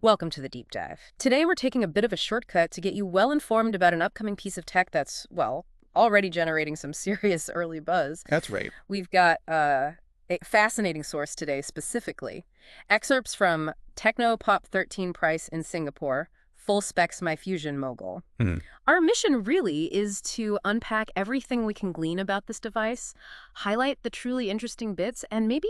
Welcome to the deep dive. Today we're taking a bit of a shortcut to get you well informed about an upcoming piece of tech that's, well, already generating some serious early buzz. That's right. We've got a fascinating source today specifically. Excerpts from Tecno Pop 13 price in Singapore, full specs my Fusion mogul. Mhm. Our mission really is to unpack everything we can glean about this device, highlight the truly interesting bits, and maybe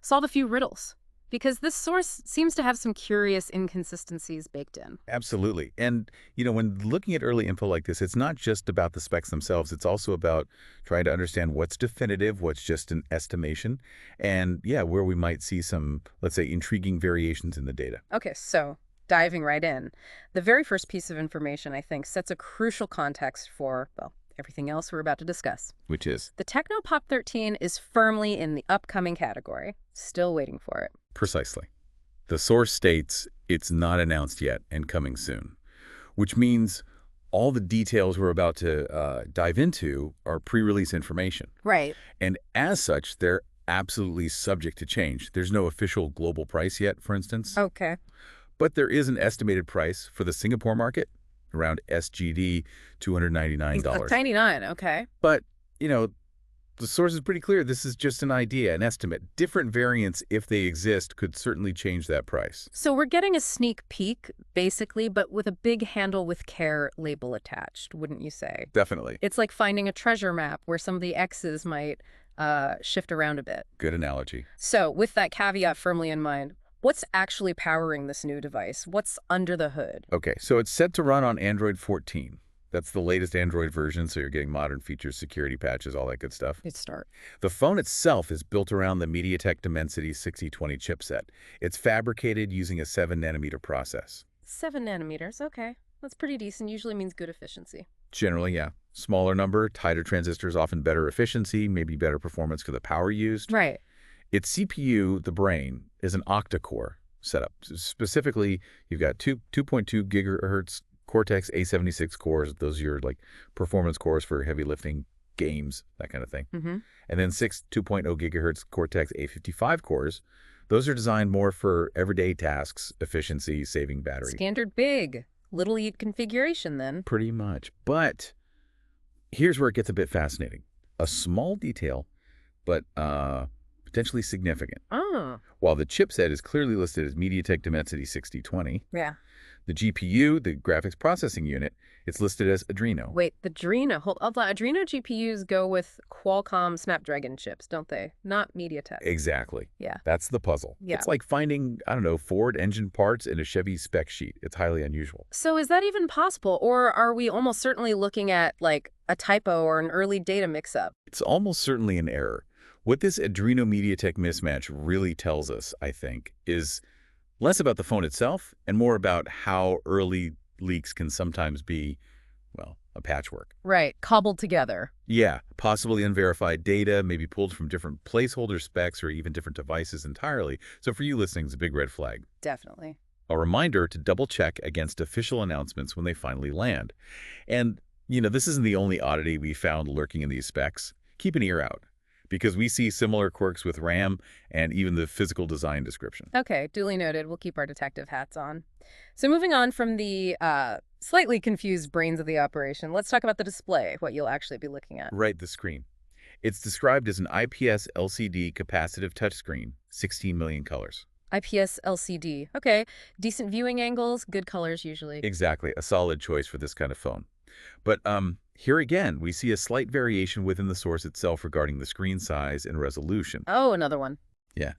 solve a few riddles. Because this source seems to have some curious inconsistencies baked in. Absolutely. And, when looking at early info like this, it's not just about the specs themselves. It's also about trying to understand what's definitive, what's just an estimation, and, yeah, where we might see some, let's say, intriguing variations in the data. Okay, so diving right in. The very first piece of information, I think, sets a crucial context for, well, everything else we're about to discuss. Which is The Tecno Pop 13 is firmly in the upcoming category. Still waiting for it. precisely. The source states it's not announced yet and coming soon, which means all the details we're about to dive into are pre-release information. Right. And as such, they're absolutely subject to change. There's no official global price yet, for instance. Okay. But there is an estimated price for the Singapore market, around SGD $299. 99, okay. But, the source is pretty clear. This is just an idea, an estimate. Different variants, if they exist, could certainly change that price. So we're getting a sneak peek, basically, but with a big handle with care label attached, wouldn't you say? Definitely. It's like finding a treasure map where some of the X's might shift around a bit. Good analogy. So with that caveat firmly in mind, what's actually powering this new device? What's under the hood? Okay, so it's set to run on Android 14. That's the latest Android version, so you're getting modern features, security patches, all that good stuff. Good start. The phone itself is built around the MediaTek Dimensity 6020 chipset. It's fabricated using a 7-nanometer process. 7 nanometers, okay. That's pretty decent. Usually means good efficiency. Generally, yeah. Smaller number, tighter transistors, often better efficiency, maybe better performance for the power used. Right. Its CPU, the brain, is an octa-core setup. Specifically, you've got 2.2 gigahertz Cortex A76 cores. Those are your performance cores for heavy lifting, games, that kind of thing. Mm-hmm. And then 2.0 gigahertz Cortex A55 cores. Those are designed more for everyday tasks, efficiency, saving battery. Standard big. Little eat configuration then. Pretty much. But here's where it gets a bit fascinating. A small detail, but potentially significant. Oh. While the chipset is clearly listed as MediaTek Dimensity 6020, Yeah. the GPU, the graphics processing unit, it's listed as Adreno. Wait, the Adreno. Hold on. Adreno GPUs go with Qualcomm Snapdragon chips, don't they? Not MediaTek. Exactly. Yeah. That's the puzzle. Yeah. It's like finding, Ford engine parts in a Chevy spec sheet. It's highly unusual. So is that even possible? Or are we almost certainly looking at, like, a typo or an early data mix-up? It's almost certainly an error. What this Adreno MediaTek mismatch really tells us, I think, is less about the phone itself and more about how early leaks can sometimes be, well, a patchwork. Right. Cobbled together. Yeah, possibly unverified data, maybe pulled from different placeholder specs or even different devices entirely. So for you listening, it's a big red flag. Definitely. A reminder to double-check against official announcements when they finally land. And, this isn't the only oddity we found lurking in these specs. Keep an ear out, because we see similar quirks with RAM and even the physical design description. Okay, duly noted. We'll keep our detective hats on. So moving on from the slightly confused brains of the operation, let's talk about the display, what you'll actually be looking at. Right, the screen. It's described as an IPS LCD capacitive touchscreen, 16 million colors. IPS LCD. Okay, decent viewing angles, good colors usually. Exactly, a solid choice for this kind of phone. But here again, we see a slight variation within the source itself regarding the screen size and resolution. Oh, another one. Yeah.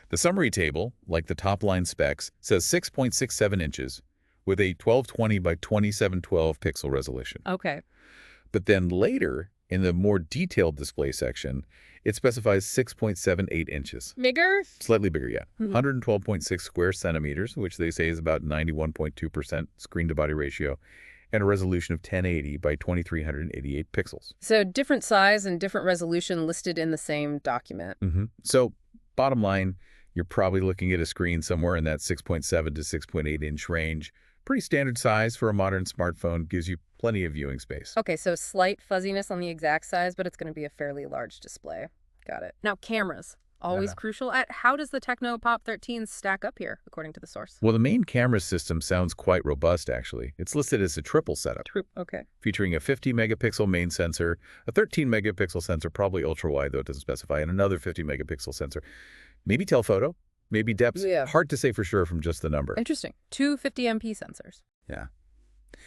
The summary table, like the top-line specs, says 6.67 inches with a 1220 by 2712 pixel resolution. Okay. But then later, in the more detailed display section, it specifies 6.78 inches. Bigger? Slightly bigger, yeah. Hmm. 112.6 square centimeters, which they say is about 91.2% screen-to-body ratio, and a resolution of 1080 by 2388 pixels. So different size and different resolution listed in the same document. So bottom line, you're probably looking at a screen somewhere in that 6.7 to 6.8 inch range. Pretty standard size for a modern smartphone, gives you plenty of viewing space. Okay, so slight fuzziness on the exact size, but it's going to be a fairly large display. Got it. Now, cameras. always crucial. How does the Tecno Pop 13 stack up here, according to the source? Well, the main camera system sounds quite robust, actually. It's listed as a triple setup, Okay. featuring a 50-megapixel main sensor, a 13-megapixel sensor, probably ultra-wide, though it doesn't specify, and another 50-megapixel sensor. Maybe telephoto, maybe depth. Yeah. Hard to say for sure from just the number. Interesting. Two 50MP sensors. Yeah.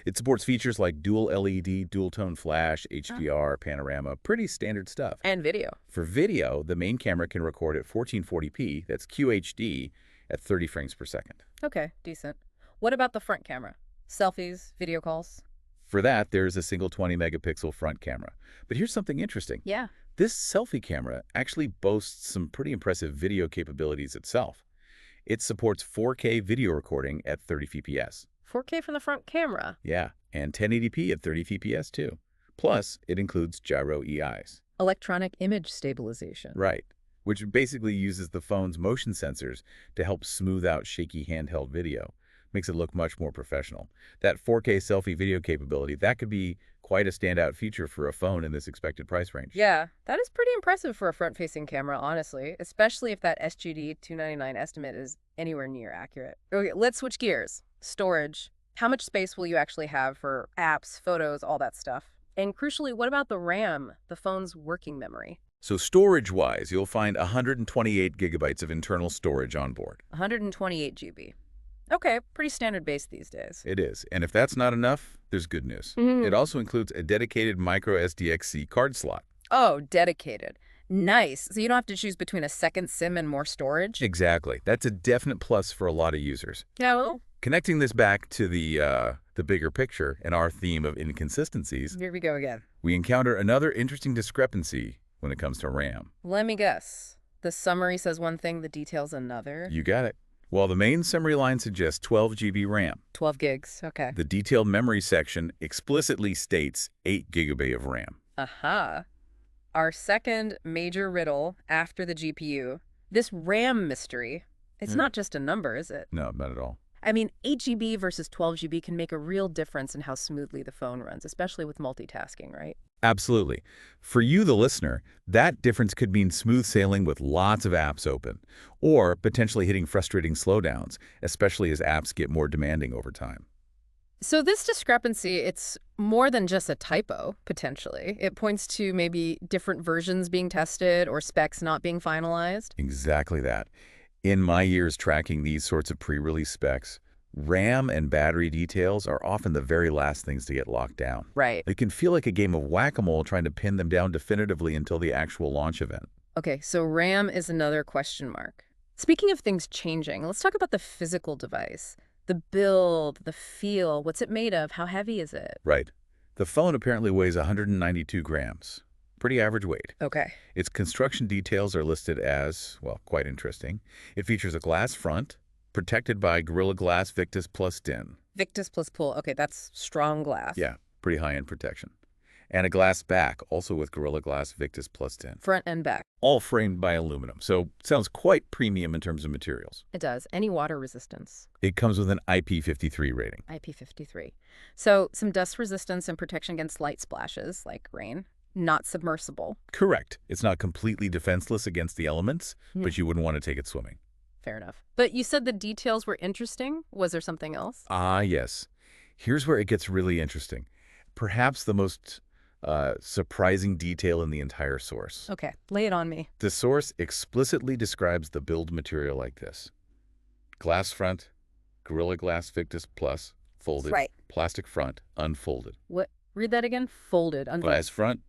It supports features like dual LED, dual-tone flash, HDR, panorama, pretty standard stuff. And video. For video, the main camera can record at 1440p, that's QHD, at 30 frames per second. Okay, decent. What about the front camera? Selfies, video calls? For that, there's a single 20-megapixel front camera. But here's something interesting. Yeah. This selfie camera actually boasts some pretty impressive video capabilities itself. It supports 4K video recording at 30 fps. 4K from the front camera. Yeah, and 1080p at 30 fps too. Plus, it includes gyro EIs. Electronic image stabilization. Right, which basically uses the phone's motion sensors to help smooth out shaky handheld video. Makes it look much more professional. That 4K selfie video capability, that could be quite a standout feature for a phone in this expected price range. Yeah, that is pretty impressive for a front-facing camera, honestly, especially if that SGD 299 estimate is anywhere near accurate. Okay, let's switch gears. Storage. How much space will you actually have for apps, photos, all that stuff? And crucially, what about the RAM, the phone's working memory? So storage-wise, you'll find 128 gigabytes of internal storage on board. 128 GB. Okay, pretty standard base these days. It is. And if that's not enough, there's good news. It also includes a dedicated micro SDXC card slot. Oh, dedicated. Nice. So you don't have to choose between a second SIM and more storage? Exactly. That's a definite plus for a lot of users. Yeah, well, Connecting this back to the bigger picture and our theme of inconsistencies, here we go again. we encounter another interesting discrepancy when it comes to RAM. Let me guess. The summary says one thing, the details another. You got it. While the main summary line suggests 12 GB RAM, 12 gigs. Okay. the detailed memory section explicitly states 8 GB of RAM. Aha. Our second major riddle after the GPU. This RAM mystery. It's not just a number, is it? No, not at all. I mean, 8 GB versus 12 GB can make a real difference in how smoothly the phone runs, especially with multitasking, right? Absolutely. For you, the listener, that difference could mean smooth sailing with lots of apps open, or potentially hitting frustrating slowdowns, especially as apps get more demanding over time. So this discrepancy, it's more than just a typo, potentially. It points to maybe different versions being tested or specs not being finalized. Exactly that. In my years tracking these sorts of pre-release specs, RAM and battery details are often the very last things to get locked down. Right. It can feel like a game of whack-a-mole trying to pin them down definitively until the actual launch event. Okay, so RAM is another question mark. Speaking of things changing, let's talk about the physical device. The build, the feel, what's it made of? How heavy is it? Right. The phone apparently weighs 192 grams. Pretty average weight. Okay. Its construction details are listed as, well, quite interesting. It features a glass front, protected by Gorilla Glass Victus Plus DIN. Victus plus pull. Okay, that's strong glass. Yeah, pretty high-end protection. And a glass back, also with Gorilla Glass Victus Plus DIN. Front and back. All framed by aluminum, so sounds quite premium in terms of materials. It does. Any water resistance. It comes with an IP53 rating. IP53. So some dust resistance and protection against light splashes, like rain. Not submersible. Correct. It's not completely defenseless against the elements, but you wouldn't want to take it swimming. Fair enough. But you said the details were interesting. Was there something else? Ah, yes. Here's where it gets really interesting. Perhaps the most surprising detail in the entire source. Okay, lay it on me. The source explicitly describes the build material like this. Glass front, Gorilla Glass Victus Plus, folded. Right. Plastic front, unfolded. What? Read that again. Folded. Glass front,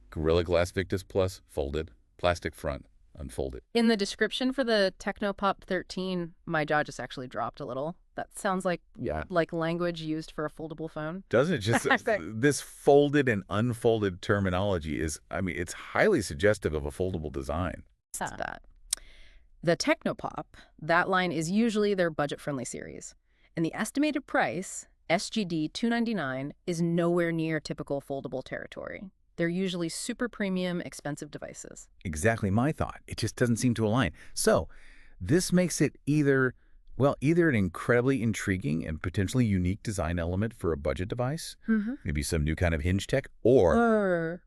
Gorilla Glass Victus Plus, folded. Plastic front, unfolded. In the description for the Tecno Pop 13, my jaw just actually dropped a little. That sounds like language used for a foldable phone. Doesn't it? Just this folded and unfolded terminology is, I mean, it's highly suggestive of a foldable design. That's that. The Tecno Pop, that line is usually their budget-friendly series. And the estimated price, SGD $299, is nowhere near typical foldable territory. They're usually super premium, expensive devices. Exactly my thought. It just doesn't seem to align. So this makes it either an incredibly intriguing and potentially unique design element for a budget device, maybe some new kind of hinge tech, or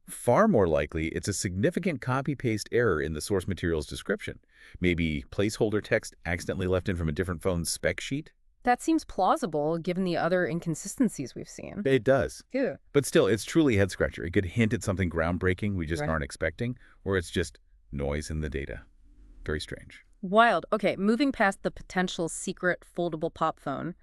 Far more likely, it's a significant copy-paste error in the source material's description. Maybe placeholder text accidentally left in from a different phone's spec sheet? That seems plausible given the other inconsistencies we've seen. It does. Yeah. But still, it's truly a head-scratcher. It could hint at something groundbreaking we just Right. aren't expecting, or it's just noise in the data. Very strange. Wild. Okay, moving past the potential secret foldable pop phone,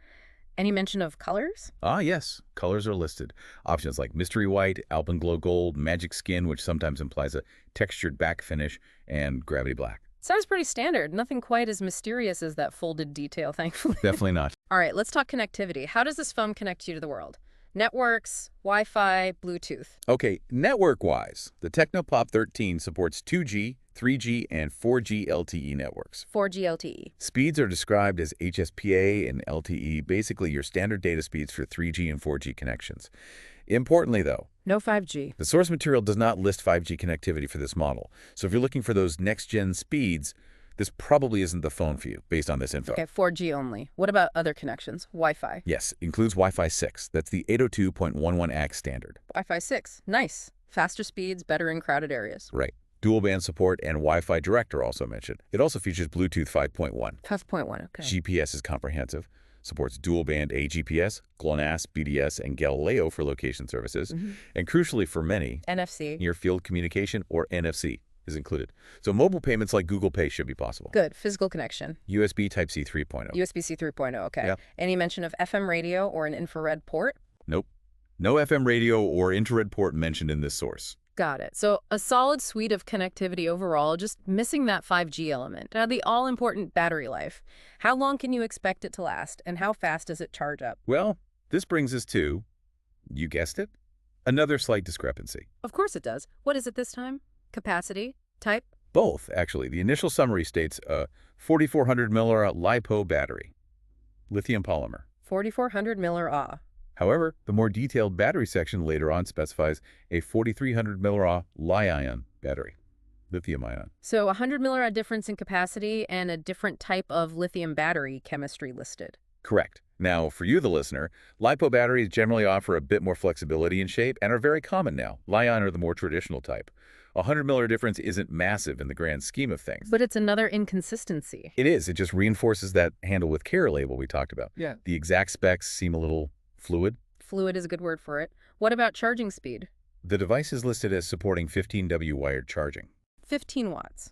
any mention of colors? Ah, yes. Colors are listed. Options like Mystery White, Alpenglow Gold, Magic Skin, which sometimes implies a textured back finish, and Gravity Black. Sounds pretty standard. Nothing quite as mysterious as that folded detail, thankfully. Definitely not. All right, let's talk connectivity. How does this phone connect you to the world? Networks, Wi-Fi, Bluetooth. Okay, network-wise, the Tecno Pop 13 supports 2G, 3G, and 4G LTE networks. 4G LTE. Speeds are described as HSPA and LTE, basically your standard data speeds for 3G and 4G connections. Importantly, though, No 5G. the source material does not list 5G connectivity for this model. So if you're looking for those next-gen speeds, this probably isn't the phone for you, based on this info. Okay, 4G only. What about other connections? Wi-Fi. Yes, includes Wi-Fi 6. That's the 802.11ax standard. Wi-Fi 6. Nice. Faster speeds, better in crowded areas. Right. Dual band support and Wi-Fi Direct are also mentioned. It also features Bluetooth 5.1. 5.1, okay. GPS is comprehensive, supports dual band AGPS, GLONASS, BDS, and Galileo for location services, and crucially for many, NFC. near field communication or NFC is included. So mobile payments like Google Pay should be possible. Good. Physical connection. USB Type-C 3.0. USB-C 3.0, okay. Yeah. Any mention of FM radio or an infrared port? Nope. No FM radio or infrared port mentioned in this source. Got it. So a solid suite of connectivity overall, just missing that 5G element. Now, the all-important battery life. How long can you expect it to last, and how fast does it charge up? Well, this brings us to, you guessed it, another slight discrepancy. Of course it does. What is it this time? Capacity? Type? Both, actually. The initial summary states a 4,400 mAh LiPo battery, lithium polymer. 4,400 mAh. However, the more detailed battery section later on specifies a 4,300 mAh Li-ion battery, lithium-ion. So a 100 mAh difference in capacity and a different type of lithium battery chemistry listed. Correct. Now, for you, the listener, LiPo batteries generally offer a bit more flexibility in shape and are very common now. Li-ion are the more traditional type. A 100 mAh difference isn't massive in the grand scheme of things. But it's another inconsistency. It is. It just reinforces that handle with care label we talked about. Yeah. The exact specs seem a little fluid. Fluid is a good word for it. What about charging speed? The device is listed as supporting 15W wired charging. 15 watts.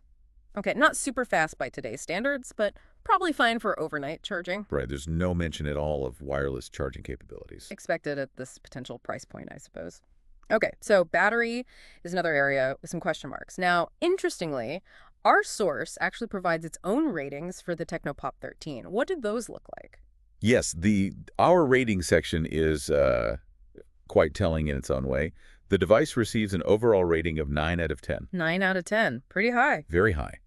Okay, not super fast by today's standards, but probably fine for overnight charging. Right, there's no mention at all of wireless charging capabilities. Expected at this potential price point, I suppose. Okay, so battery is another area with some question marks. Now, interestingly, our source actually provides its own ratings for the Tecno Pop 13. What did those look like? Yes, our rating section is quite telling in its own way. The device receives an overall rating of 9 out of 10. 9 out of 10. Pretty high. Very high.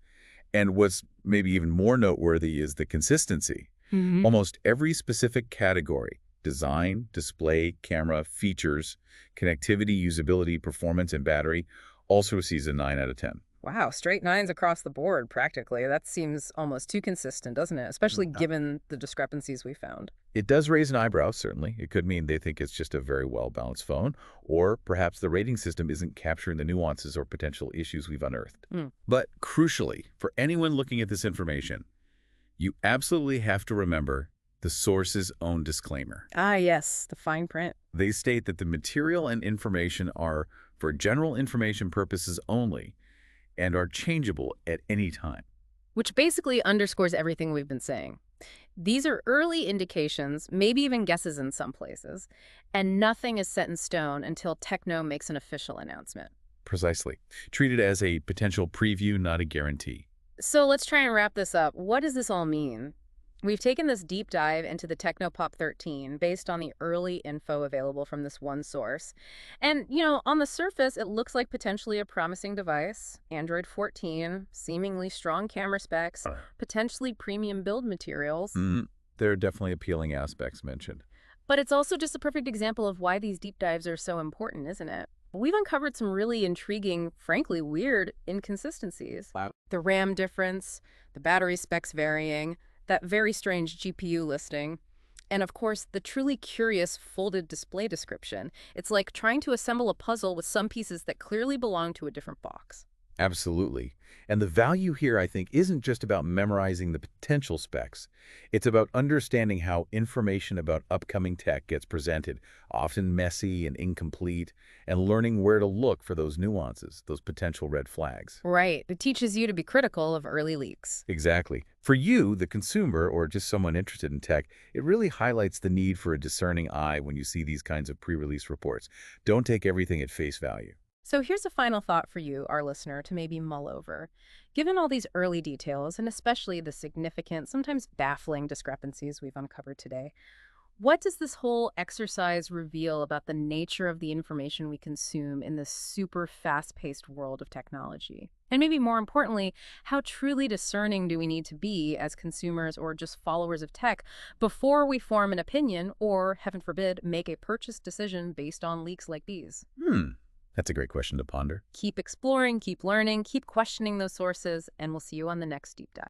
And what's maybe even more noteworthy is the consistency. Mm-hmm. Almost every specific category, design, display, camera, features, connectivity, usability, performance, and battery, also receives a 9 out of 10. Wow, straight 9s across the board, practically. That seems almost too consistent, doesn't it? Especially given the discrepancies we found. It does raise an eyebrow, certainly. It could mean they think it's just a very well-balanced phone, or perhaps the rating system isn't capturing the nuances or potential issues we've unearthed. But crucially, for anyone looking at this information, you absolutely have to remember the source's own disclaimer. Ah, yes, the fine print. They state that the material and information are for general information purposes only and are changeable at any time. Which basically underscores everything we've been saying. These are early indications, maybe even guesses in some places, and nothing is set in stone until Tecno makes an official announcement. Precisely. Treated as a potential preview, not a guarantee. So let's try and wrap this up. What does this all mean? We've taken this deep dive into the Tecno Pop 13 based on the early info available from this one source. And, on the surface, it looks like potentially a promising device. Android 14, seemingly strong camera specs, potentially premium build materials. There are definitely appealing aspects mentioned. But it's also just a perfect example of why these deep dives are so important, isn't it? We've uncovered some really intriguing, frankly weird inconsistencies. Wow. The RAM difference, the battery specs varying, that very strange GPU listing. And of course, the truly curious folded display description. It's like trying to assemble a puzzle with some pieces that clearly belong to a different box. Absolutely. And the value here, I think, isn't just about memorizing the potential specs. It's about understanding how information about upcoming tech gets presented, often messy and incomplete, and learning where to look for those nuances, those potential red flags. Right. It teaches you to be critical of early leaks. Exactly. For you, the consumer, or just someone interested in tech, it really highlights the need for a discerning eye when you see these kinds of pre-release reports. Don't take everything at face value. So here's a final thought for you, our listener, to maybe mull over. Given all these early details, and especially the significant, sometimes baffling discrepancies we've uncovered today, what does this whole exercise reveal about the nature of the information we consume in this super fast-paced world of technology? And maybe more importantly, how truly discerning do we need to be as consumers or just followers of tech before we form an opinion or, heaven forbid, make a purchase decision based on leaks like these? Hmm, that's a great question to ponder. Keep exploring, keep learning, keep questioning those sources, and we'll see you on the next deep dive.